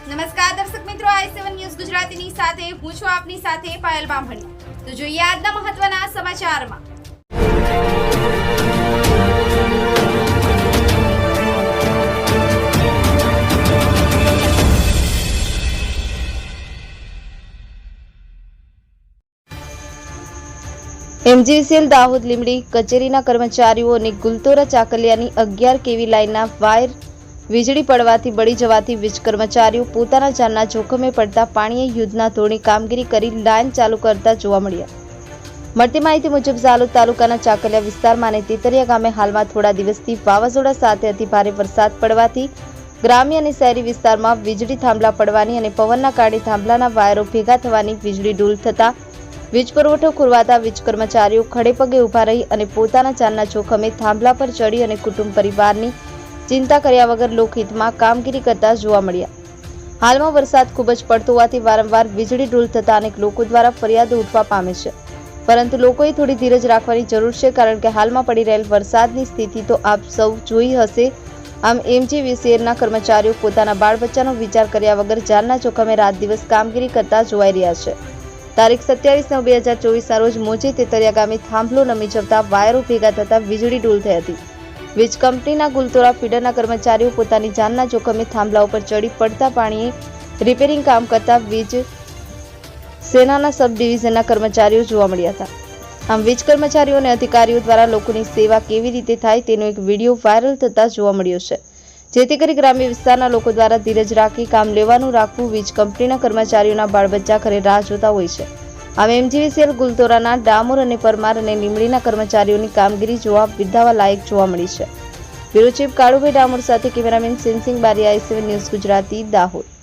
નમસ્કાર દર્શક મિત્રો, i7 ન્યૂઝ ગુજરાતીની સાથે હું છું આપની સાથે પાયલ બામણી। તો જોઈએ આજના મહત્વના સમાચારમાં। એમજીવીસીએલ દાહોદ લીંબડી કચેરીના કર્મચારીઓ અને ગુલતોરા ચાકલિયાની 11 કેવી લાઇનના વાયર વીજળી પડવાથી બળી જવાથી વીજ કર્મચારીઓ પોતાના જાનના જોખમે પડતા પાણીએ યુદ્ધના ધોરણે કામગીરી કરી લાઇન ચાલુ કરતા જોવા મળ્યા। મળતી માહિતી મુજબ ઝાલોદ તાલુકાના ચાકલિયા વિસ્તારમાં અને તેતરિયા ગામે હાલમાં થોડા દિવસથી વાવાઝોડા સાથે અતિભારે વરસાદ પડવાથી ગ્રામ્ય અને શહેરી વિસ્તારમાં વીજળી થાંભલા પડવાની અને પવનના કારણે થાંભલાના વાયરો ભેગા થવાની વીજળી ડૂલ થતા વીજ પુરવઠો ખોરવાતા વીજ કર્મચારીઓ ખડેપગે ઊભા રહી અને પોતાના જાનના જોખમે થાંભલા પર ચડી અને કુટુંબ પરિવારની ચિંતા કર્યા વગર લોકહિતમાં કામગીરી કરતા જોવા મળ્યા। હાલમાં વરસાદ ખૂબ જ પડતો હોવાથી વારંવાર વીજળી ડૂલ થતા અનેક લોકો દ્વારા ફરિયાદો ઉઠવા પામે છે, પરંતુ લોકોએ થોડી ધીરજ રાખવાની જરૂર છે, કારણ કે હાલમાં પડી રહેલ વરસાદની સ્થિતિ તો આપ સૌ જોઈ હશે। આમ એમજીવીસીએલના કર્મચારીઓ પોતાના બાળ બચ્ચાનો વિચાર કર્યા વગર જાનના જોખમે રાત દિવસ કામગીરી કરતા જોવાઈ રહ્યા છે। તારીખ 27/9/2024ના રોજ મોજે તેતરિયા ગામે થાંભલો નમી જતા વાયરો ભેગા થતા વીજળી ડૂલ થઈ હતી। વીજ કંપનીના ગુલતોરા ફીડરના કર્મચારીઓ પોતાની જાનના જોખમે થાંભલા ઉપર ચડી પડતા પાણીએ રિપેરિંગ કામ કરતા વીજ સેનાના સબ ડિવિઝનના કર્મચારીઓ જોવા મળ્યા હતા। આમ વીજ કર્મચારીઓ અને અધિકારીઓ દ્વારા લોકોની સેવા કેવી રીતે થાય તેનો એક વિડીયો વાયરલ થતા જોવા મળ્યો છે, જેથી કરી ગ્રામ્ય વિસ્તારના લોકો દ્વારા ધીરજ રાખી કામ લેવાનું રાખવું વીજ કંપનીના કર્મચારીઓના બાળ બચ્ચા ઘરે રાહ જોતા હોય છે। આમ એમજીવીસીએલ ગુલતોરાના ડામોર અને પરમાર અને લીંબડીના કર્મચારીઓની કામગીરી જોવા બિરદાવવા લાયક જોવા મળી છે। બ્યુરો ચીફ કાળુભાઈ ડામોર સાથે cameraman sensing Bariya, i7 news Gujarati, Dahod.